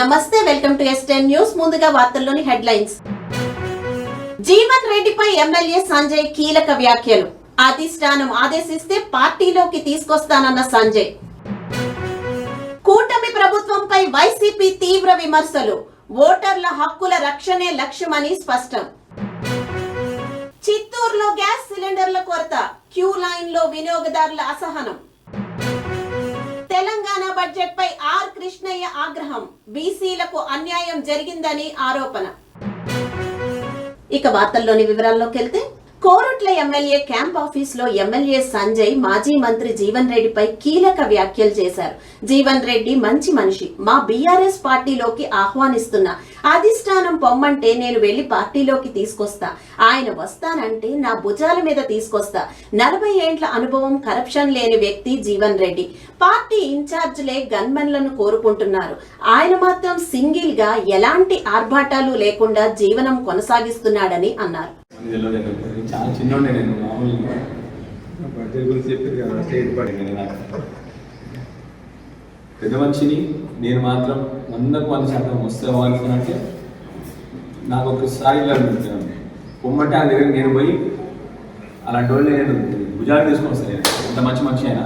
నమస్తే, welcome to S10 news. ముందుగా వార్తల్లోని హెడ్లైన్స్. జీవన్ రెడ్డిపై ఎమ్మెల్యే సంజయ్ కీలక వ్యాఖ్యలు. అధిష్టానం ఆదేశిస్తే పార్టీలోకి తీసుకొస్తానన్న సంజయ్. కూటమి ప్రభుత్వంపై వైసీపీ తీవ్ర విమర్శలు. ఓటర్ల హక్కుల రక్షణే లక్ష్యమని స్పష్టం. చిత్తూరులో గ్యాస్ సిలిండర్ల కొరత. క్యూ లైన్ లో వినియోగదారుల అసహనం. తెలంగాణ బడ్జెట్ పై ఆర్ కృష్ణయ్య ఆగ్రహం. బీసీలకు అన్యాయం జరిగిందని ఆరోపణ. ఇక వార్తల్లోని వివరాల్లోకి వెళ్తే, కోరుట్ల ఎమ్మెల్యే క్యాంప్ ఆఫీస్ లో ఎమ్మెల్యే సంజయ్ మాజీ మంత్రి జీవన్ రెడ్డిపై కీలక వ్యాఖ్యలు చేశారు. జీవన్ రెడ్డి మంచి మనిషి, మా బీఆర్ఎస్ పార్టీలోకి ఆహ్వానిస్తున్నా. అధిష్టానం పొమ్మంటే నేను వెళ్లి పార్టీలోకి తీసుకొస్తా. ఆయన వస్తానంటే నా భుజాల మీద తీసుకొస్తా. 40 ఏండ్ల అనుభవం, కరప్షన్ లేని వ్యక్తి జీవన్ రెడ్డి. పార్టీ ఇన్ఛార్జ్లే గన్మెన్లను కోరుకుంటున్నారు. ఆయన మాత్రం సింగిల్ గా ఎలాంటి ఆర్భాటాలు లేకుండా జీవనం కొనసాగిస్తున్నాడని అన్నారు. చాలా చిన్నోడే నేను మామూలుగా బడ్జెట్ గురించి చెప్పారు కదా, స్టేట్ బడ్జెట్ పెద్ద మనిషిని నేను మాత్రం 100% వస్తావా అనుకున్నట్టే నాకు ఒకసారి పొమ్మంటే ఆయన దగ్గర నేను పోయి అలాంటి వాళ్ళు నేను భుజాలు తీసుకొని వస్తాను. ఎంత మంచి మనిషి అయినా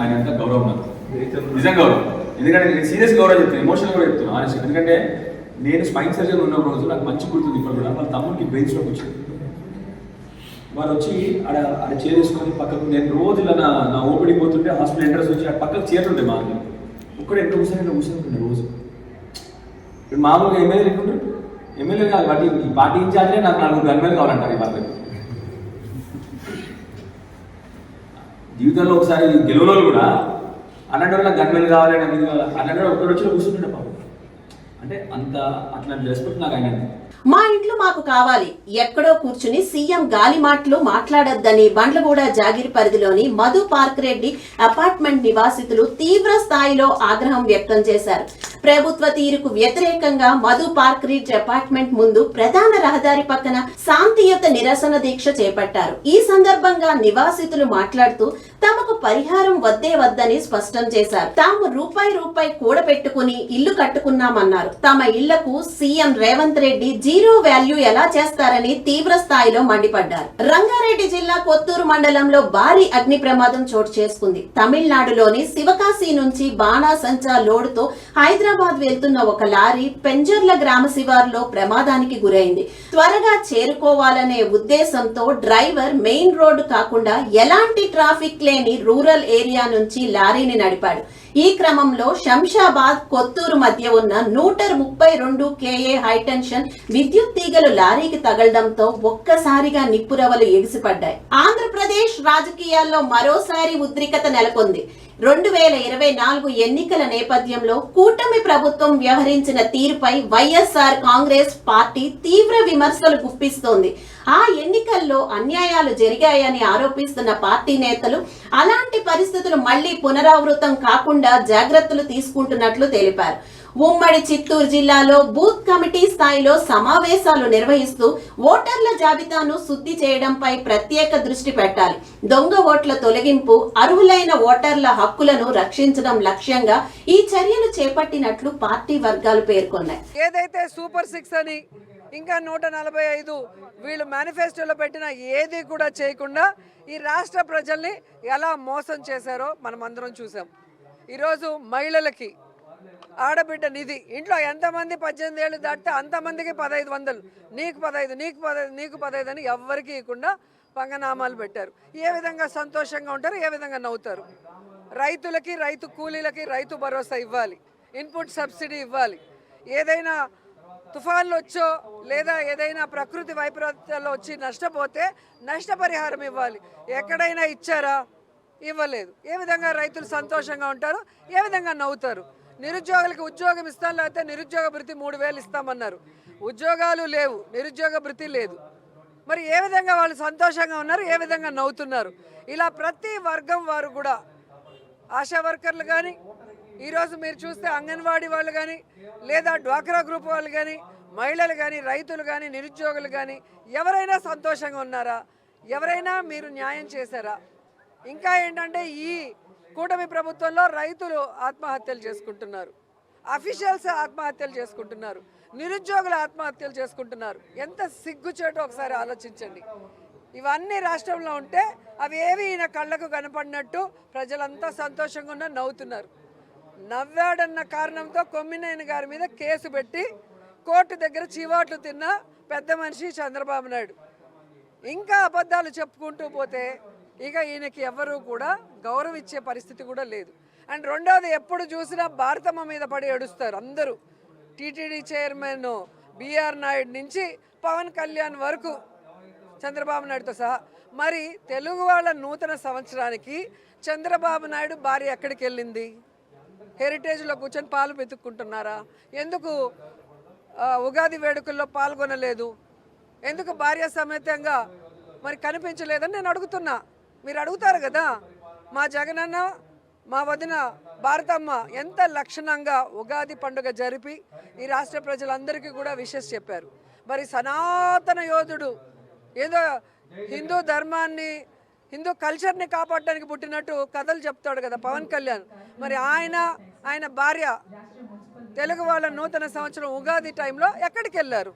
ఆయన అంతా గౌరవం, నాకు నిజం గౌరవం. ఎందుకంటే నేను సీరియస్ గౌరవం చెప్తాను, ఎమోషనల్ కూడా చెప్తాను ఆనెస్ట్. ఎందుకంటే నేను స్పైన్ సర్జన్ ఉన్న రోజు నాకు మంచి గుర్తుంది. ఇప్పుడు కూడా వాళ్ళ తమ్ముడికి బ్రెయిన్స్లోకి వచ్చింది. వాళ్ళు వచ్చి ఆడ చేరేసుకొని పక్కకు, నేను రోజు నా ఓపిడి పోతుంటే హాస్పిటల్ ఎంట్రన్స్ వచ్చి ఆ పక్కకు చేరుండే మా అన్న ఒక్కడే ఎంత కూర్చొని రోజు. ఇప్పుడు మామూలుగా ఎమ్మెల్యేలు ఎక్కుంటారు, ఎమ్మెల్యే కాదు వాటి ఈ పార్టీ ఇన్ఛార్జే నాకు 4 గన్మెన్లు కావాలంటారు. వాళ్ళకి జీవితంలో ఒకసారి గెలువలో కూడా అలాంటి వాళ్ళ గన్మెన్లు కావాలి, నాకు ఇది కావాలి అలాంటి ఒక్కడు వచ్చి కూర్చుంటుండే పాపం. అంటే అంత అట్లాంటి రెస్పెక్ట్ నాకు ఆయన. మా ఇంట్లో మాకు కావాలి, ఎక్కడో కూర్చుని సీఎం గాలి మాటలు మాట్లాడొద్దని బండ్లగూడ జాగిరి పరిధిలోని మధు పార్క్ రెడ్డి అపార్ట్మెంట్ నివాసితులు తీవ్ర స్థాయిలో ఆగ్రహం వ్యక్తం చేశారు. ప్రభుత్వ తీరుకు వ్యతిరేకంగా మధు పార్క్ రెడ్డి అపార్ట్మెంట్ ముందు ప్రధాన రహదారి పక్కన శాంతియుత నిరసన దీక్ష చేపట్టారు. ఈ సందర్భంగా నివాసితులు మాట్లాడుతూ తమకు పరిహారం వద్దే వద్దని స్పష్టం చేశారు. తాము రూపాయి కూడబెట్టుకుని ఇల్లు కట్టుకున్నామన్నారు. తమ ఇళ్లకు CM Revanth Reddy zero value ఎలా చేస్తారని తీవ్ర స్థాయిలో మండిపడ్డారు. రంగారెడ్డి జిల్లా కొత్తూరు మండలంలో భారీ అగ్ని ప్రమాదం చోటు చేసుకుంది. తమిళనాడులోని శివకాశి నుంచి బాణాసంచా లోడుతో హైదరాబాద్ వెళ్తున్న ఒక లారీ పెంజర్ల గ్రామ శివారులో ప్రమాదానికి గురైంది. త్వరగా చేరుకోవాలనే ఉద్దేశంతో డ్రైవర్ మెయిన్ రోడ్డు కాకుండా ఎలాంటి ట్రాఫిక్ లేని రూరల్ ఏరియా నుంచి లారీని నడిపాడు. ఈ క్రమంలో శంషాబాద్ కొత్తూరు మధ్య ఉన్న 132 kA హైటెన్షన్ విద్యుత్ తీగలు లారీకి తగలడంతో ఒక్కసారిగా నిప్పురవలు ఎగిసిపడ్డాయి. ఆంధ్రప్రదేశ్ రాజకీయాల్లో మరోసారి ఉద్రిక్తత నెలకొంది. 2024 ఎన్నికల నేపథ్యంలో కూటమి ప్రభుత్వం వ్యవహరించిన తీరుపై వైఎస్ఆర్ కాంగ్రెస్ పార్టీ తీవ్ర విమర్శలు గుప్పిస్తోంది. ఆ ఎన్నికల్లో అన్యాయాలు జరిగాయని ఆరోపిస్తున్న పార్టీ నేతలు అలాంటి పరిస్థితులు మళ్లీ పునరావృతం కాకుండా జాగ్రత్తలు తీసుకుంటున్నట్లు తెలిపారు. ఉమ్మడి చిత్తూరు జిల్లాలో బూత్ కమిటీ స్థాయిలో సమావేశాలు నిర్వహిస్తూ ఓటర్ల జాబితాను శుద్ధి చేయడంపై ప్రత్యేక దృష్టి పెట్టాలి. దొంగ ఓట్ల తొలగింపు, అర్హులైన ఓటర్ల హక్కులను రక్షించడం లక్ష్యంగా ఈ చర్యలు చేపట్టినట్లు పార్టీ వర్గాలు పేర్కొన్నాయి. ఏదైతే సూపర్ 6 అని ఇంకా 145 వీళ్ళు మేనిఫెస్టోలో పెట్టిన ఏది కూడా చేయకుండా ఈ రాష్ట్ర ప్రజల్ని ఎలా మోసం చేశారో మనం అందరం చూసాం. ఈరోజు మహిళలకి ఆడబిడ్డ నిధి, ఇంట్లో ఎంతమంది 18 ఏళ్ళు దాటితే అంతమందికి 1500, నీకు 15, నీకు 15 అని ఎవ్వరికి ఇవ్వకుండా పంగనామాలు పెట్టారు. ఏ విధంగా సంతోషంగా ఉంటారు, ఏ విధంగా నవ్వుతారు? రైతులకి, రైతు కూలీలకి రైతు భరోసా ఇవ్వాలి, ఇన్పుట్ సబ్సిడీ ఇవ్వాలి. ఏదైనా తుఫాన్లు వచ్చో లేదా ఏదైనా ప్రకృతి వైపరీత్యాల్లో వచ్చి నష్టపోతే నష్టపరిహారం ఇవ్వాలి. ఎక్కడైనా ఇచ్చారా? ఇవ్వలేదు. ఏ విధంగా రైతులు సంతోషంగా ఉంటారు, ఏ విధంగా నవ్వుతారు? నిరుద్యోగులకి ఉద్యోగం ఇస్తాం, లేకపోతే నిరుద్యోగ భృతి 3000 ఇస్తామన్నారు. ఉద్యోగాలు లేవు, నిరుద్యోగ భృతి లేదు. మరి ఏ విధంగా వాళ్ళు సంతోషంగా ఉన్నారు, ఏ విధంగా నవ్వుతున్నారు? ఇలా ప్రతి వర్గం వారు కూడా, ఆశా వర్కర్లు కానీ, ఈరోజు మీరు చూస్తే అంగన్వాడీ వాళ్ళు కానీ, లేదా డ్వాక్రా గ్రూప్ వాళ్ళు కానీ, మహిళలు కానీ, రైతులు కానీ, నిరుద్యోగులు కానీ ఎవరైనా సంతోషంగా ఉన్నారా? ఎవరైనా మీరు న్యాయం చేశారా? ఇంకా ఏంటంటే ఈ కూటమి ప్రభుత్వంలో రైతులు ఆత్మహత్యలు చేసుకుంటున్నారు. అఫీషియల్స్ ఆత్మహత్యలు చేసుకుంటున్నారు, నిరుద్యోగులు ఆత్మహత్యలు చేసుకుంటున్నారు. ఎంత సిగ్గుచేటో ఒకసారి ఆలోచించండి. ఇవన్నీ రాష్ట్రంలో ఉంటే అవి ఏవి ఈయన కళ్ళకు కనపడినట్టు ప్రజలంతా సంతోషంగా ఉన్న నవ్వుతున్నారు. నవ్వాడన్న కారణంతో కొమ్మినేని గారి మీద కేసు పెట్టి కోర్టు దగ్గర చీవాట్లు తిన్న పెద్ద మనిషి చంద్రబాబు నాయుడు. ఇంకా అబద్ధాలు చెప్పుకుంటూ పోతే ఇక ఈయనకి ఎవరు కూడా గౌరవం ఇచ్చే పరిస్థితి కూడా లేదు. అండ్ రెండవది, ఎప్పుడు చూసినా భారతమ్మ మీద పడి ఏడుస్తారు అందరూ. టీటీడీ చైర్మన్ బిఆర్ నాయుడు నుంచి పవన్ కళ్యాణ్ వరకు, చంద్రబాబు నాయుడుతో సహా. మరి తెలుగు వాళ్ళ నూతన సంవత్సరానికి చంద్రబాబు నాయుడు భార్య ఎక్కడికి వెళ్ళింది? హెరిటేజ్లో కూర్చొని పాలు వెతుక్కుంటున్నారా? ఎందుకు ఉగాది వేడుకల్లో పాల్గొనలేదు? ఎందుకు భార్య సమేతంగా మరి కనిపించలేదని నేను అడుగుతున్నా. మీరు అడుగుతారు కదా. మా జగనన్న, మా వదిన భారతమ్మ ఎంత లక్షణంగా ఉగాది పండుగ జరిపి ఈ రాష్ట్ర ప్రజలందరికీ కూడా విషెస్ చెప్పారు. మరి సనాతన యోధుడు ఏదో హిందూ ధర్మాన్ని, హిందూ కల్చర్ని కాపాడడానికి పుట్టినట్టు కథలు చెప్తాడు కదా పవన్ కళ్యాణ్. మరి ఆయన భార్య తెలుగు వాళ్ళ నూతన సంవత్సరం ఉగాది టైంలో ఎక్కడికి వెళ్ళారు?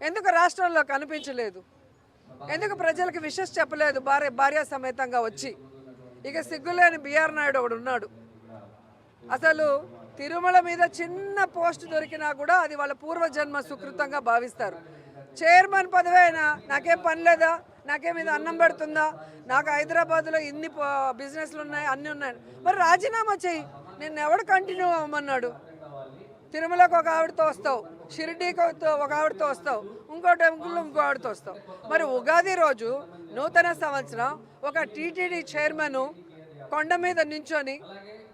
ఎందుకు రాష్ట్రంలో కనిపించలేదు? ఎందుకు ప్రజలకు విషెస్ చెప్పలేదు భార్య సమేతంగా వచ్చి? ఇక సిగ్గులేని బిఆర్ నాయుడు ఒకడు ఉన్నాడు. అసలు తిరుమల మీద చిన్న పోస్ట్ దొరికినా కూడా అది వాళ్ళ పూర్వజన్మ సుకృతంగా భావిస్తారు. చైర్మన్ పదవి అయినా నాకేం పని లేదా, నాకేం ఇది అన్నం పెడుతుందా, నాకు హైదరాబాద్లో ఇన్ని బిజినెస్లు ఉన్నాయి, అన్నీ ఉన్నాయి, మరి రాజీనామా చెయ్యి. నిన్ను ఎవడు కంటిన్యూ అవ్వమన్నాడు? తిరుమలకు ఒక ఆవిడతో వస్తావు, షిరిడీకి ఒక ఆవిడతో వస్తావు, ఇంకో టెంపుల్లో ఇంకో ఆవిడతో వస్తావు. మరి ఉగాది రోజు నూతన సంవత్సరం ఒక టీటీడీ చైర్మన్ కొండ మీద నించొని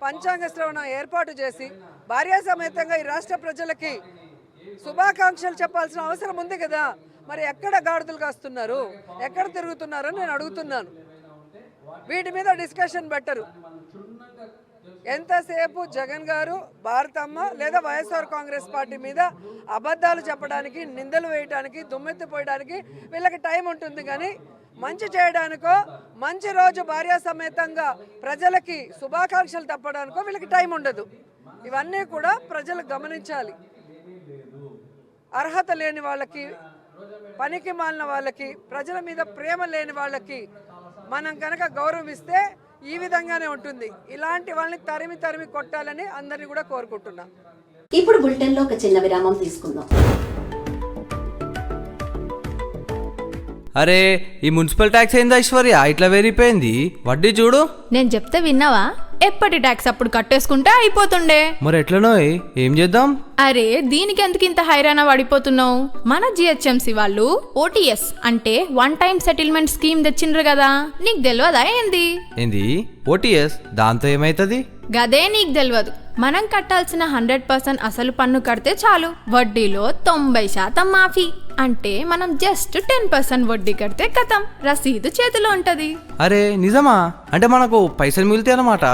పంచాంగ శ్రవణం ఏర్పాటు చేసి భార్య సమేతంగా ఈ రాష్ట్ర ప్రజలకి శుభాకాంక్షలు చెప్పాల్సిన అవసరం ఉంది కదా. మరి ఎక్కడ గాడిదలు కాస్తున్నారు, ఎక్కడ తిరుగుతున్నారు అని నేను అడుగుతున్నాను. వీటి మీద డిస్కషన్ పెట్టరు. ఎంతసేపు జగన్ గారు, భారతమ్మ లేదా వైఎస్ఆర్ కాంగ్రెస్ పార్టీ మీద అబద్ధాలు చెప్పడానికి, నిందలు వేయడానికి, దుమ్మెత్తిపోయడానికి వీళ్ళకి టైం ఉంటుంది. కానీ మంచి చేయడానికో, మంచి రోజు భార్య సమేతంగా ప్రజలకి శుభాకాంక్షలు తప్పడానికో వీళ్ళకి టైం ఉండదు. ఇవన్నీ కూడా ప్రజలు గమనించాలి. అర్హత లేని వాళ్ళకి, పనికి మాలిన వాళ్ళకి, ప్రజల మీద ప్రేమ లేని వాళ్ళకి మనం కనుక గౌరవిస్తే ఈ విధంగానే ఉంటుంది. ఇలాంటి వాళ్ళని తరిమి తరిమి కొట్టాలని అందరినీ కూడా కోరుకుంటున్నాం. ఇప్పుడు బులెటిన్ లో ఒక చిన్న విరామం తీసుకుందాం. అరే ఈ మున్సిపల్ ట్యాక్స్ ఏంది ఐశ్వర్య ఇట్లా వేరిపోయింది? వడ్డీ చూడు. నేను చెప్తే విన్నావా? ఎప్పటి ట్యాక్స్ అప్పుడు కట్టేసుకుంటే అయిపోతుండే. మరి ఎట్లనో ఏం చేద్దాం? అరే దీనికి ఎందుకు ఇంత హైరాణ పడిపోతున్నావు? మన జిహెచ్ఎంసీ వాళ్ళు ఓటీఎస్ అంటే వన్ టైం సెటిల్మెంట్ స్కీమ్ తెచ్చిండ్రు కదా, నీకు తెలియదా? ఏంది ఓటీఎస్? దాంతో ఏమైతుంది? గదే నీకు తెలియదు. మనం కట్టాల్సిన 100% అసలు పన్ను కడితే చాలు, వడ్డీలో 90% మాఫీ. అంటే మనం జస్ట్ 10% వడ్డీ కడితే కథం, రసీదు చేతిలో ఉంటది. అరే నిజమా? అంటే మనకు పైసలు మిగులుతాయి అన్నమాట.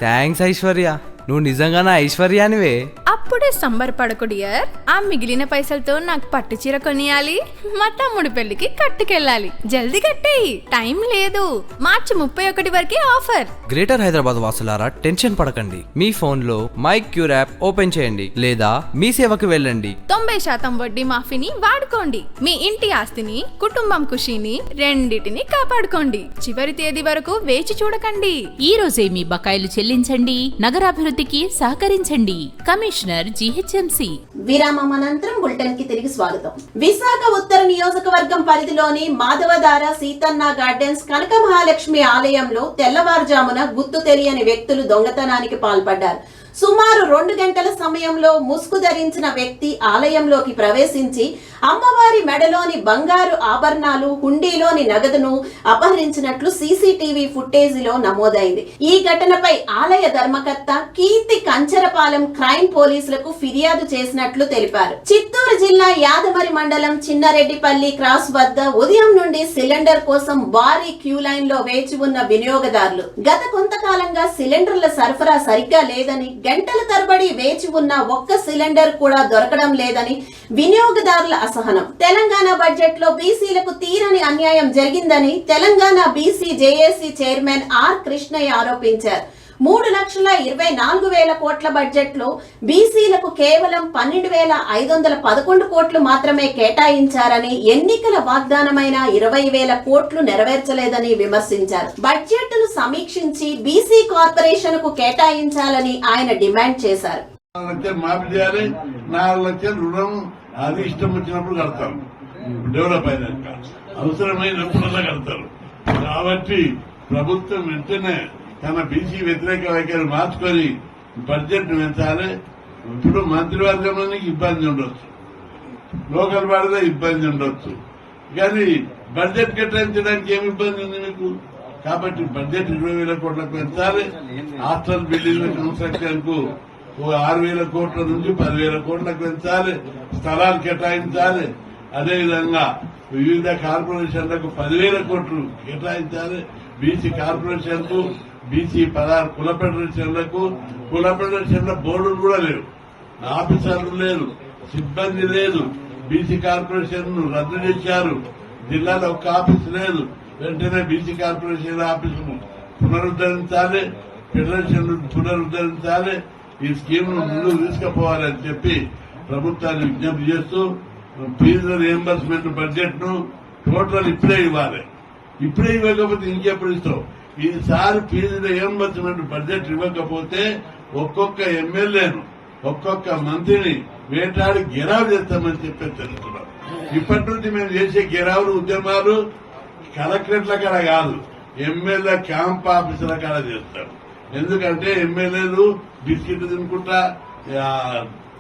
థ్యాంక్స్ ఐశ్వర్య, నువ్వు నిజంగా నా ఐశ్వర్యానివే. అప్పుడే సంబరపడకు డియర్. ఆ మిగిలిన పైసలతో నాకు పట్టు చీర కొనియాలి, మా తమ్ముడి పెళ్లికి కట్టుకెళ్ళాలి. జల్దీ కట్టేయి, టైం లేదు. మార్చి 31 వరకే ఆఫర్. గ్రేటర్ హైదరాబాద్ వాసులారా టెన్షన్ పడకండి. మీ ఫోన్ లో మై క్యూర్ యాప్ ఓపెన్ చేయండి లేదా మీ సేవకు వెళ్ళండి. 90% వడ్డీ మాఫీని వాడుకోండి. మీ ఇంటి ఆస్తిని, కుటుంబం ఖుషీని రెండిటిని కాపాడుకోండి. చివరి తేదీ వరకు వేచి చూడకండి. ఈ రోజే మీ బకాయిలు చెల్లించండి, నగరాభివృద్ధికి సహకరించండి. Commissioner GHMC. విరామం అనంతరం బులెటిన్ కి తిరిగి స్వాగతం. విశాఖ ఉత్తర నియోజకవర్గం పరిధిలోని మాధవధార సీతన్న గార్డెన్స్ కనక మహాలక్ష్మి ఆలయంలో తెల్లవారుజామున గుర్తు తెలియని వ్యక్తులు దొంగతనానికి పాల్పడ్డారు. సుమారు 2 గంటల సమయంలో ముసుగు ధరించిన వ్యక్తి ఆలయంలోకి ప్రవేశించి అమ్మవారి మెడలోని బంగారు ఆభరణాలు, హుండీలోని నగదును అపహరించినట్లు సీసీటీవీ ఫుటేజీలో నమోదైంది. ఈ ఘటనపై ఆలయ ధర్మకర్త కీర్తి కంచరపాలెం క్రైమ్ పోలీసులకు ఫిర్యాదు చేసినట్లు తెలిపారు. చిత్తూరు జిల్లా యాదమరి మండలం చిన్నరెడ్డిపల్లి క్రాస్ వద్ద ఉదయం నుండి సిలిండర్ కోసం భారీ క్యూ లైన్ లో వేచి ఉన్న వినియోగదారులు గత కొంతకాలంగా సిలిండర్ల సరఫరా సరిగ్గా లేదని, గంటల తరబడి వేచి ఉన్న ఒక్క సిలిండర్ కూడా దొరకడం లేదని వినియోగదారుల అసహనం. తెలంగాణ బడ్జెట్ లో బీసీలకు తీరని అన్యాయం జరిగిందని Telangana BC JAC chairman R Krishnaiah ఆరోపించారు. 3,24,000 కోట్ల బడ్జెట్ లో బీసీలకు కేవలం 12,511 కోట్లు మాత్రమే కేటాయించారని, ఎన్నికల వాగ్దానమైన 20,000 కోట్లు నెరవేర్చలేదని విమర్శించారు. బడ్జెట్ ను సమీక్షించి బీసీ కార్పొరేషన్ కు కేటాయించాలని ఆయన డిమాండ్ చేశారు. 4 లక్షలు మాఫీ చేయాలి, 4 లక్షలు రుణం అది ఇష్టం వచ్చినప్పుడు కడతాం, డెవలప్ అయినాక అవసరమైనప్పుడల్లా కడతారు. కాబట్టి ప్రభుత్వం వెంటనే తన బీసీ వ్యతిరేక వైఖరి మార్చుకొని బడ్జెట్ పెంచాలి. ఇప్పుడు మంత్రివర్గంలోనికి ఇబ్బంది ఉండొచ్చు, లోకల్ బాడీలో ఇబ్బంది ఉండొచ్చు, కానీ బడ్జెట్ కేటాయించడానికి ఏమి ఇబ్బంది ఉంది మీకు? కాబట్టి బడ్జెట్ 20,000 కోట్లకు పెంచాలి. హాస్టల్ బిల్డింగ్ల కన్స్ట్రక్షన్ కు 6,000 కోట్ల నుంచి 10,000 కోట్లకు పెంచాలి. స్థలాలు కేటాయించాలి. అదేవిధంగా వివిధ కార్పొరేషన్లకు 10,000 కోట్లు కేటాయించాలి. బీసీ కార్పొరేషన్ కు, బీసీ 16 కుల ఫెడరేషన్లకు, కుల ఫెడరేషన్ల బోర్డులు కూడా లేవు, ఆఫీసర్లు లేరు, సిబ్బంది లేదు. బీసీ కార్పొరేషన్ ను రద్దు చేశారు. జిల్లాలో ఒక్క ఆఫీసు లేదు. వెంటనే బీసీ కార్పొరేషన్ ఆఫీసును పునరుద్ధరించాలి, ఫెడరేషన్ పునరుద్ధరించాలి. ఈ స్కీమ్ ను ముందుకు తీసుకుపోవాలని చెప్పి ప్రభుత్వాన్ని విజ్ఞప్తి చేస్తూ ఫీజుల రియంబర్స్మెంట్ బడ్జెట్ ను టోటల్ ఇప్పుడే ఇవ్వాలి. ఇప్పుడే ఇవ్వకపోతే ఇంకెప్పుడు ఇస్తాం? ఈసారి ఫీజుల రియంబర్స్మెంట్ బడ్జెట్ ఇవ్వకపోతే ఒక్కొక్క ఎమ్మెల్యేను, ఒక్కొక్క మంత్రిని వేటాడి గెరావు చేస్తామని చెప్పి తెలుస్తున్నాం. ఇప్పటి నుంచి మేము చేసే గెరావులు ఉద్యమాలు కలెక్టరేట్ల కాడ కాదు, ఎమ్మెల్యే క్యాంప్ ఆఫీసుల కాడ చేస్తాం. ఎందుకంటే ఎమ్మెల్యేలు బిస్కెట్లు తినుకుంటా,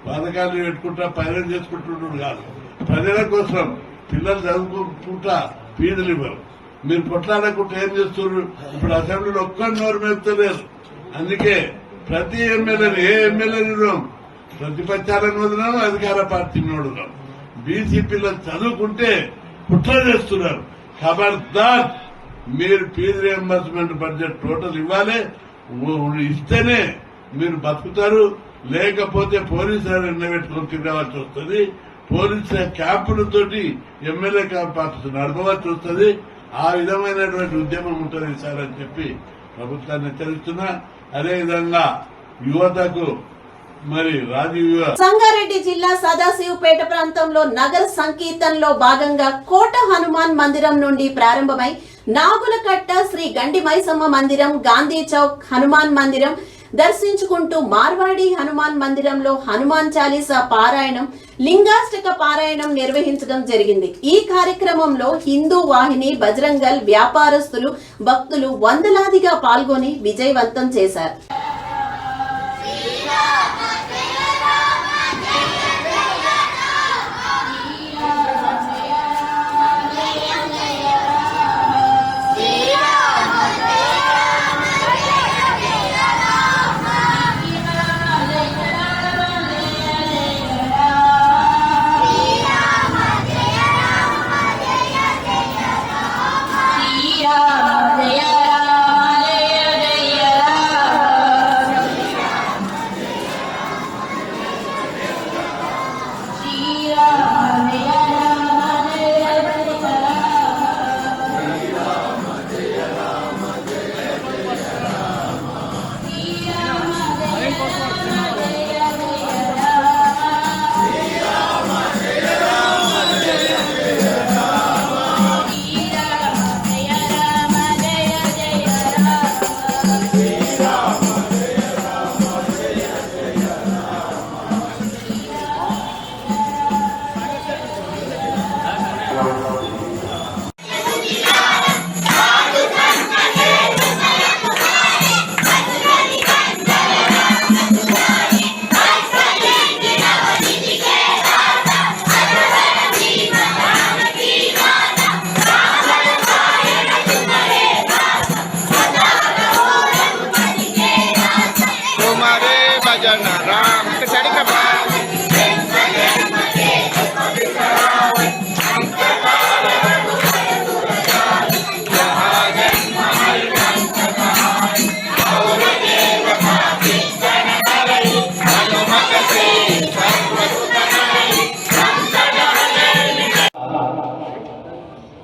పథకాలు పెట్టుకుంటా, పైన చేసుకుంటున్నాడు కాదు. ప్రజల కోసం పిల్లలు చదువుకుంటా ఫీజులు ఇవ్వరు. మీరు కొట్లాడకుంటే ఏం చేస్తున్నారు? ఇప్పుడు అసెంబ్లీలో ఒక్కరి నోరు మెత్తలేరు. అందుకే ప్రతి ఎమ్మెల్యేలు, ఏ ఎమ్మెల్యేలు ప్రతిపక్షాలను వదిలాం, అధికార పార్టీని వదిలాం. బీసీ పిల్లలు చదువుకుంటే కుట్ర చేస్తున్నారు. ఖబర్దార్, మీరు ఫీజు రియంబర్స్మెంట్ బడ్జెట్ టోటల్ ఇవ్వాలి. ఇస్తేనే మీరు బతుకుతారు, లేకపోతే పోలీసులు ఎండబెట్టుకొని తిరగవలసి వస్తుంది. పోలీసుల క్యాంపులతోటి ఎమ్మెల్యే క్యాంప్ ఆఫీసు నడపవలసి వస్తుంది. ఆ విధమైనటువంటి ఉద్యమం ఉంటుంది సార్ అని చెప్పి ప్రభుత్వాన్ని హెచ్చరిస్తున్నా. అదేవిధంగా యువతకు మరి రాజీవ్ సంగారెడ్డి జిల్లా సదాశివపేట ప్రాంతంలో నగర సంకీర్తనలో భాగంగా కోట హనుమాన్ మందిరం నుండి ప్రారంభమై నాగులకట్ట శ్రీ గండి మైసమ్మ మందిరం, గాంధీ చౌక్ హనుమాన్ మందిరం దర్శించుకుంటూ మార్వాడి హనుమాన్ మందిరంలో హనుమాన్ చాలీసా పారాయణం, లింగాష్టక పారాయణం నిర్వహించడం జరిగింది. ఈ కార్యక్రమంలో హిందూ వాహిని, బజరంగల్, వ్యాపారస్తులు, భక్తులు వందలాదిగా పాల్గొని విజయవంతం చేశారు.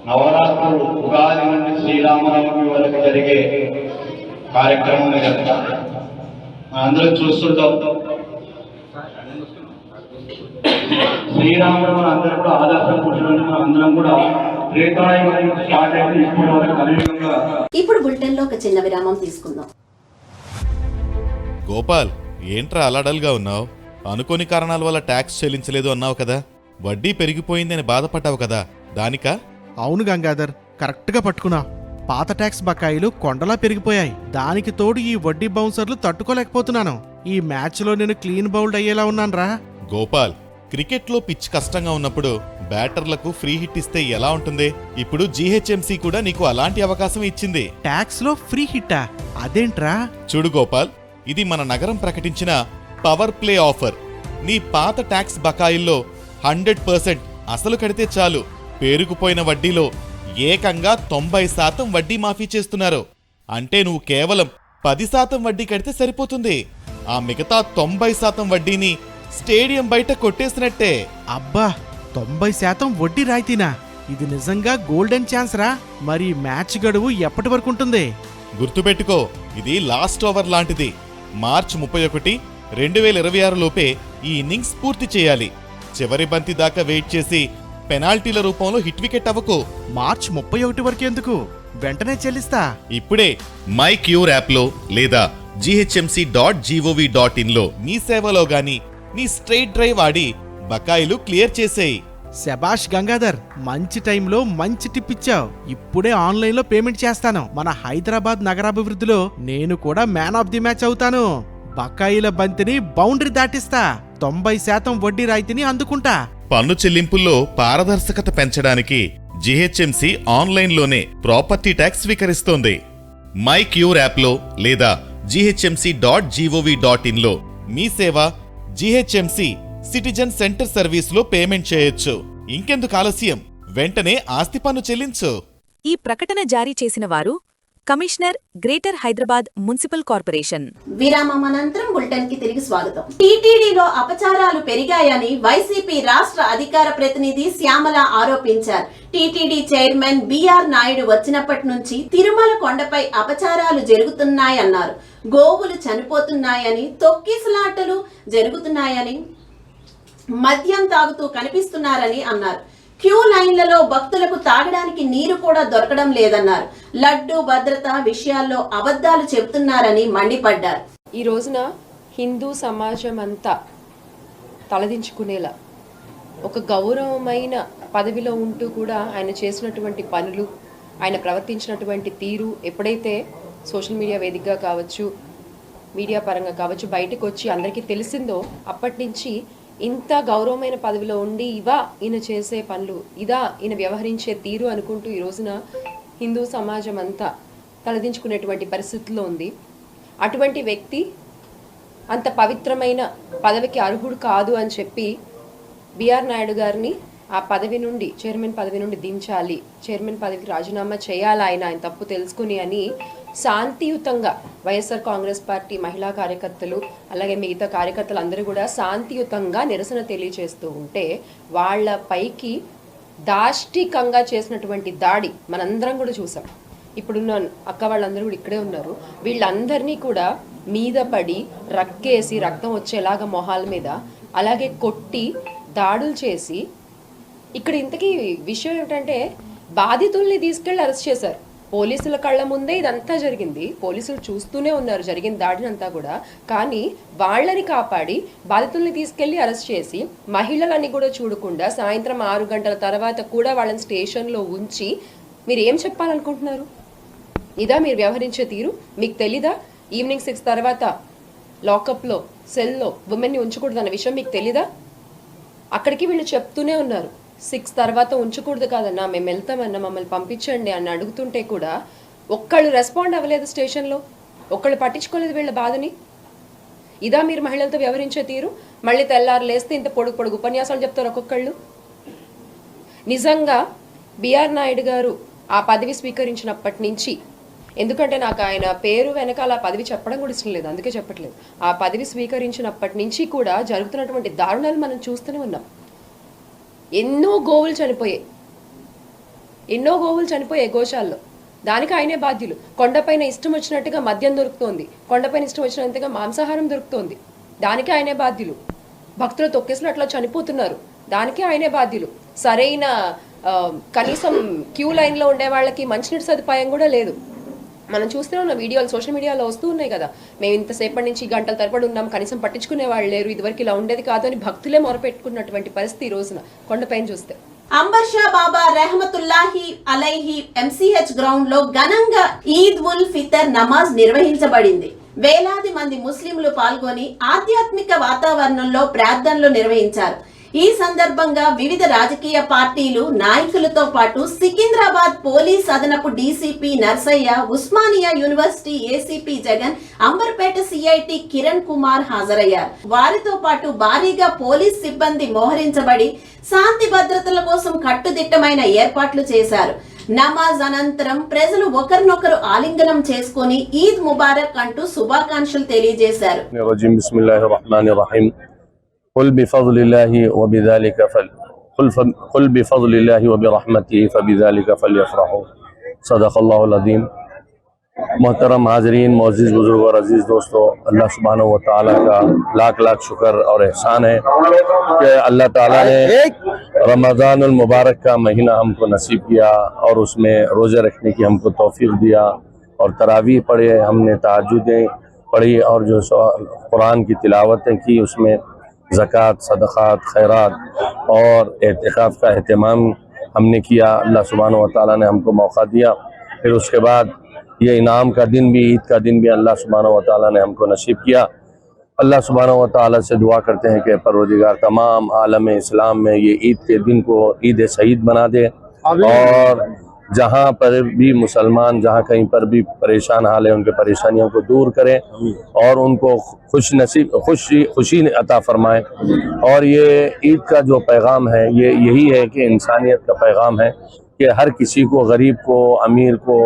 నవరాత్రులు ఉగాది నుండి శ్రీరామనవమి వరకు జరిగే కార్యక్రమం అందరం చూస్తుంటాం. శ్రీరాముడు మన అందరం కూడా ఆదర్శ పురుషులు, అందరం కూడా త్రేతాయుగం స్టార్ట్ అయితే ఇప్పుడు వరకు కలియుగంగా. ఇప్పుడు బులెటిన్ లో ఒక చిన్న విరామం తీసుకుందాం. గోపాల్, ఏంట్రా అలాడల్గా ఉన్నావు? అనుకోని కారణాల వల్ల ట్యాక్స్ చెల్లించలేదు అన్నావు కదా, వడ్డీ పెరిగిపోయిందని బాధపడ్డావు కదా, దానికా? అవును గంగాధర్, కరెక్ట్గా పట్టుకున్నా. పాత ట్యాక్స్ బకాయిలు కొండలా పెరిగిపోయాయి. దానికి తోడు ఈ వడ్డీ బౌన్సర్లు తట్టుకోలేకపోతున్నాను. ఈ మ్యాచ్లో నేను క్లీన్ బౌల్డ్ అయ్యేలా ఉన్నానురా. గోపాల్, క్రికెట్లో పిచ్ కష్టంగా ఉన్నప్పుడు బ్యాటర్లకు ఫ్రీ హిట్ ఇస్తే ఎలా ఉంటుంది? ఇప్పుడు జీహెచ్ఎంసీ కూడా నీకు అలాంటి అవకాశం ఇచ్చింది. ట్యాక్స్ లో ఫ్రీ హిట్టా? అదేంట్రా? చూడు గోపాల్, ఇది మన నగరం ప్రకటించిన పవర్ ప్లే ఆఫర్. నీ పాత ట్యాక్స్ బకాయిల్లో 100% అసలు కడితే చాలు, పేరుకుపోయిన వడ్డీలో ఏకంగా 90% వడ్డీ మాఫీ చేస్తున్నారు. అంటే నువ్వు కేవలం 10% వడ్డీ కడితే సరిపోతుంది. ఆ మిగతా 90% వడ్డీని స్టేడియం బయట కొట్టేసినట్టే. అబ్బా, 90% వడ్డీ రాయితీనా? ఇది నిజంగా గోల్డెన్ ఛాన్స్ రా. మరి మ్యాచ్ గడువు ఎప్పటి వరకు ఉంటుంది? గుర్తుపెట్టుకో, ఇది లాస్ట్ ఓవర్ లాంటిది. మార్చి 31, 2026 లోపే ఈ ఇన్నింగ్స్ పూర్తి చేయాలి. చివరి బంతి దాకా వెయిట్ చేసి పెనాల్టీల రూపంలో హిట్ వికెట్ అవ్వకు. మార్చి 31 వరకు ఎందుకు? వెంటనే చెల్లిస్తా. ఇప్పుడే మై క్యూర్ యాప్లో లేదా GHMC.gov.in లో నీ సేవలో గాని నీ స్ట్రైట్ డ్రైవ్ ఆడి బకాయిలు క్లియర్ చేసేయి. శబాష్ గంగాధర్, మంచి టైంలో మంచి టిప్ ఇచ్చావు. ఇప్పుడే ఆన్లైన్లో పేమెంట్ చేస్తాను. మన హైదరాబాద్ నగరాభివృద్ధిలో నేను కూడా మ్యాన్ ఆఫ్ ది మ్యాచ్ అవుతాను. బకాయిల బంతిని బౌండరీ దాటిస్తా. 90% వడ్డీ రాయితీని అందుకుంటా. పన్ను చెల్లింపుల్లో పారదర్శకత పెంచడానికి జీహెచ్ఎంసీ ఆన్లైన్లోనే ప్రాపర్టీ ట్యాక్స్ స్వీకరిస్తోంది. మై క్యూర్ యాప్లో లేదా GHMC.gov.in లో మీ సేవ జీహెచ్ఎంసీ సిటిజన్ సెంటర్ సర్వీస్లో పేమెంట్ చేయొచ్చు. ఇంకెందుకు ఆలస్యం, వెంటనే ఆస్తి పన్ను చెల్లించు. ఈ ప్రకటన జారీ చేసిన వారు commissioner, greater Hyderabad municipal corporation. విరామం అనంతరం బులెటిన్ కి తిరిగి స్వాగతం. టీటీడీలో అపచారాలు పెరిగాయని వైసీపీ రాష్ట్ర అధికార ప్రతినిధి శ్యామల ఆరోపించారు. టీటీడీ చైర్మన్ బిఆర్ నాయుడు వచ్చినప్పటి నుంచి తిరుమల కొండపై అపచారాలు జరుగుతున్నాయన్నారు. గోవులు చనిపోతున్నాయని, తొక్కిసలాటలు జరుగుతున్నాయని, మద్యం తాగుతూ కనిపిస్తున్నారని అన్నారు. క్యూ లైన్లలో భక్తులకు తాగడానికి నీరు కూడా దొరకడం లేదన్నారు. లడ్డు భద్రత విషయాల్లో అబద్ధాలు చెబుతున్నారని మండిపడ్డారు. ఈ రోజున హిందూ సమాజం అంతా తలదించుకునేలా ఒక గౌరవమైన పదవిలో ఉంటూ కూడా ఆయన చేసినటువంటి పనులు, ఆయన ప్రవర్తించినటువంటి తీరు ఎప్పుడైతే సోషల్ మీడియా వేదికగా కావచ్చు, మీడియా పరంగా కావచ్చు బయటకు వచ్చి అందరికీ తెలిసిందో అప్పటి నుంచి ఇంత గౌరవమైన పదవిలో ఉండి ఇవా ఈయన చేసే పనులు, ఇదా ఈయన వ్యవహరించే తీరు అనుకుంటూ ఈ రోజున హిందూ సమాజం అంతా తలదించుకునేటువంటి పరిస్థితుల్లో ఉంది. అటువంటి వ్యక్తి అంత పవిత్రమైన పదవికి అర్హుడు కాదు అని చెప్పి బిఆర్ నాయుడు గారిని ఆ పదవి నుండి, చైర్మన్ పదవి నుండి దించాలి, చైర్మన్ పదవికి రాజీనామా చేయాలి ఆయన తప్పు తెలుసుకుని అని శాంతియుతంగా వైఎస్ఆర్ కాంగ్రెస్ పార్టీ మహిళా కార్యకర్తలు అలాగే మిగతా కార్యకర్తలు అందరూ కూడా శాంతియుతంగా నిరసన తెలియజేస్తూ ఉంటే వాళ్ళ పైకి దాష్టికంగా చేసినటువంటి దాడి మనందరం కూడా చూసాం. ఇప్పుడున్న అక్క వాళ్ళందరూ కూడా ఇక్కడే ఉన్నారు. వీళ్ళందరినీ కూడా మీద పడి రక్కేసి రక్తం వచ్చేలాగా మొహాల మీద అలాగే కొట్టి దాడులు చేసి, ఇక్కడ ఇంతకీ విషయం ఏమిటంటే బాధితుల్ని తీసుకెళ్లి అరెస్ట్ చేశారు. పోలీసుల కళ్ళ ముందే ఇదంతా జరిగింది, పోలీసులు చూస్తూనే ఉన్నారు జరిగిన దాడినంతా కూడా. కానీ వాళ్ళని కాపాడి బాధితుల్ని తీసుకెళ్లి అరెస్ట్ చేసి మహిళలని కూడా చూడకుండా సాయంత్రం 6 గంటల తర్వాత కూడా వాళ్ళని స్టేషన్లో ఉంచి మీరు ఏం చెప్పాలనుకుంటున్నారు? ఇదా మీరు వ్యవహరించే తీరు? మీకు తెలీదా ఈవినింగ్ 6 తర్వాత లాకప్లో సెల్లో ఉమెన్ని ఉంచకూడదు అన్న విషయం మీకు తెలీదా? అక్కడికి వీళ్ళు చెప్తూనే ఉన్నారు 6 తర్వాత ఉంచకూడదు కాదన్నా, మేము వెళ్తామన్నా, మమ్మల్ని పంపించండి అని అడుగుతుంటే కూడా ఒక్కళ్ళు రెస్పాండ్ అవ్వలేదు స్టేషన్లో, ఒక్కళ్ళు పట్టించుకోలేదు వీళ్ళ బాధని. ఇదా మీరు మహిళలతో వ్యవహరించే తీరు? మళ్ళీ తెల్లారు లేస్తే ఇంత పొడుగు పొడుగు ఉపన్యాసాలు చెప్తారు ఒక్కొక్కళ్ళు. నిజంగా బిఆర్ నాయుడు గారు ఆ పదవి స్వీకరించినప్పటి నుంచి, ఎందుకంటే నాకు ఆయన పేరు వెనకాల ఆ పదవి చెప్పడం కూడా ఇష్టం లేదు, అందుకే చెప్పట్లేదు. ఆ పదవి స్వీకరించినప్పటి నుంచి కూడా జరుగుతున్నటువంటి దారుణాలు మనం చూస్తూనే ఉన్నాం. ఎన్నో గోవులు చనిపోయాయి గోశాల్లో. దానికి ఆయనే బాధ్యులు. కొండపైన ఇష్టం వచ్చినట్టుగా మద్యం దొరుకుతోంది, కొండపైన ఇష్టం వచ్చినట్టుగా మాంసాహారం దొరుకుతోంది, దానికి ఆయనే బాధ్యులు. భక్తులు తొక్కేసిన అట్లా చనిపోతున్నారు, దానికి ఆయనే బాధ్యులు. సరైన కనీసం క్యూ లైన్లో ఉండే వాళ్ళకి మంచినీటి సదుపాయం కూడా లేదు. మనం చూస్తూనే ఉన్న వీడియోలు సోషల్ మీడియాలో వస్తూ ఉన్నాయి కదా, మేము ఇంతసేపటి నుంచి గంటల తరబడి ఉన్నాం, కనీసం పట్టించుకునే వాళ్ళు లేరు, ఇదివరకు ఇలా ఉండేది కాదు అని భక్తులే మొరపెట్టుకున్నటువంటి పరిస్థితి ఈ రోజున కొండపైన చూస్తే. అంబర్ షా బాబా రెహమతుల్లాహి అలైహి ఎంసీహెచ్ గ్రౌండ్ లో ఘనంగా ఈద్ ఉల్ ఫితర్ నమాజ్ నిర్వహించబడింది. వేలాది మంది ముస్లింలు పాల్గొని ఆధ్యాత్మిక వాతావరణంలో ప్రార్థనలు నిర్వహించారు. ఈ సందర్భంగా వివిధ రాజకీయ పార్టీలు నాయకులతో పాటు సికింద్రాబాద్ పోలీస్ అదనపు DCP Narsaiah, Osmania university ACP Jagan, Amberpet CIT Kiran Kumar హాజరయ్యారు. వారితో పాటు భారీగా పోలీస్ సిబ్బంది మోహరించబడి శాంతి భద్రతల కోసం కట్టుదిట్టమైన ఏర్పాట్లు చేశారు. నమాజ్ అనంతరం ప్రజలు ఒకరినొకరు ఆలింగనం చేసుకుని ఈద్ ముబారక్ అంటూ శుభాకాంక్షలు తెలియజేశారు. قل بفضل الله وبذلك قل بفضل الله وبرحمته فبذلك فليفرحوا صدق الله العظیم. محترم حاضرین، معزز بزرگ اور عزیز دوستوں، اللہ سبحانہ و تعالیٰ کا لاکھ لاکھ شکر اور احسان ہے کہ اللہ تعالیٰ نے رمضان المبارک کا مہینہ ہم کو نصیب کیا اور اس میں روزے رکھنے کی ہم کو توفیق دیا، اور تراویح پڑھے، ہم نے تہجدیں پڑھی، اور جو قرآن کی تلاوتیں کی، اس میں زکوٰۃ، صدقات، خیرات اور اعتکاف کا اہتمام ہم نے کیا. اللہ سبحانہ و تعالیٰ نے ہم کو موقع دیا. پھر اس کے بعد یہ انعام کا دن بھی، عید کا دن بھی اللہ سبحانہ و تعالیٰ نے ہم کو نصیب کیا. اللہ سبحانہ و تعالیٰ سے دعا کرتے ہیں کہ پروردگار تمام عالم اسلام میں یہ عید کے دن کو عید سعید بنا دے، اور جہاں پر بھی مسلمان جہاں کہیں پر بھی پریشان حال ہے ان کے پریشانیوں کو دور کریں اور ان کو خوشی عطا فرمائے. اور یہ عید کا جو پیغام ہے یہ یہی ہے کہ انسانیت کا پیغام ہے کہ ہر کسی کو، غریب کو، امیر کو،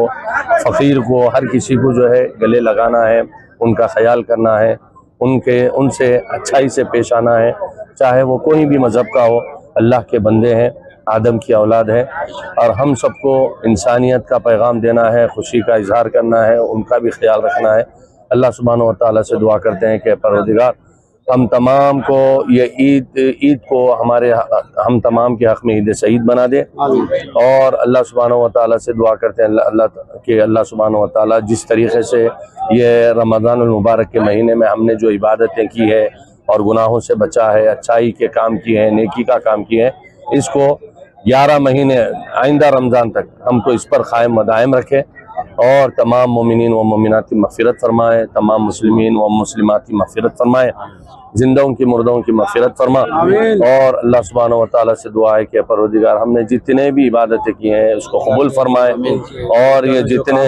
فقیر کو، ہر کسی کو جو ہے گلے لگانا ہے، ان کا خیال کرنا ہے، ان سے اچھائی سے پیش آنا ہے، چاہے وہ کوئی بھی مذہب کا ہو. اللہ کے بندے ہیں، آدم کی اولاد ہے، اور ہم سب کو انسانیت کا پیغام دینا ہے، خوشی کا اظہار کرنا ہے، ان کا بھی خیال رکھنا ہے. اللہ سبحانہ و تعالیٰ سے دعا کرتے ہیں کہ پروردگار ہم تمام کو یہ عید کو ہم تمام کے حق میں عید سعید بنا دے. اور اللہ سبحانہ و تعالیٰ سے دعا کرتے ہیں اللہ سبحانہ و تعالیٰ جس طریقے سے یہ رمضان المبارک کے مہینے میں ہم نے جو عبادتیں کی ہے اور گناہوں سے بچا ہے، اچھائی کے کام کیے ہیں، نیکی کا کام کیے ہیں، اس کو 11 مہینے آئندہ رمضان تک ہم کو اس پر قائم و دائم رکھے، اور تمام مومنین و مومنات کی مغفرت فرمائے، تمام مسلمین و مسلمات کی مغفرت فرمائے، زندوں کی مردوں کی مغفرت فرما. اور اللہ سبحانہ و تعالیٰ سے دعا ہے کہ پروردگار ہم نے جتنے بھی عبادتیں کی ہیں اس کو قبول فرمائے، اور یہ جتنے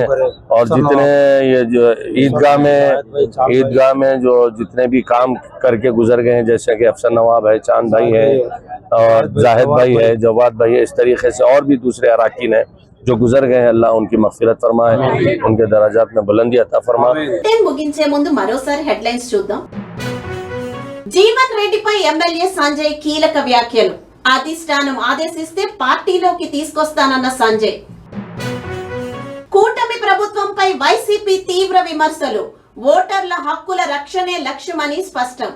یہ جو عیدگاہ میں جو جتنے بھی کام کر کے گزر گئے ہیں، جیسے کہ افسر نواب ہے، چاند بھائی ہے، اور زاہد بھائی ہے، جواد بھائی ہے، اس طریقے سے اور بھی دوسرے اراکین ہیں جو گزر گئے ہیں، اللہ ان کی مغفرت فرمائے، ان کے درجات میں بلندی عطا فرمائے. ముగించే ముందు మరోసారి హెడ్లైన్స్ చూద్దాం. జీవన్ రెడ్డిపై ఎమ్మెల్యే సంజయ్ కీలక వ్యాఖ్యలు. అధిష్టానం ఆదేశిస్తే పార్టీలోకి తీసుకొస్తానన్న సంజయ్. కూటమి ప్రభుత్వంపై వైసీపీ తీవ్ర విమర్శలు. ఓటర్ల హక్కుల రక్షణే లక్ష్యమని స్పష్టం.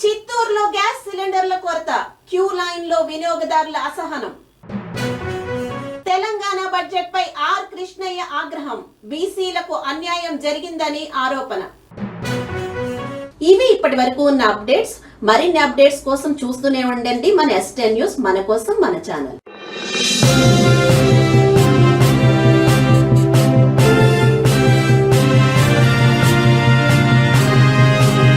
చిత్తూరులో గ్యాస్ సిలిండర్ల కొరత. క్యూ లైన్ లో వినియోగదారుల అసహనం. తెలంగాణ బడ్జెట్ పై ఆర్ కృష్ణయ్య ఆగ్రహం. బీసీలకు అన్యాయం జరిగిందని ఆరోపణ. ఇవి ఇప్పటి వరకు ఉన్న అప్డేట్స్. మరిన్ని అప్డేట్స్ కోసం చూస్తూనే ఉండండి మన S10 న్యూస్, మన కోసం మన ఛానల్.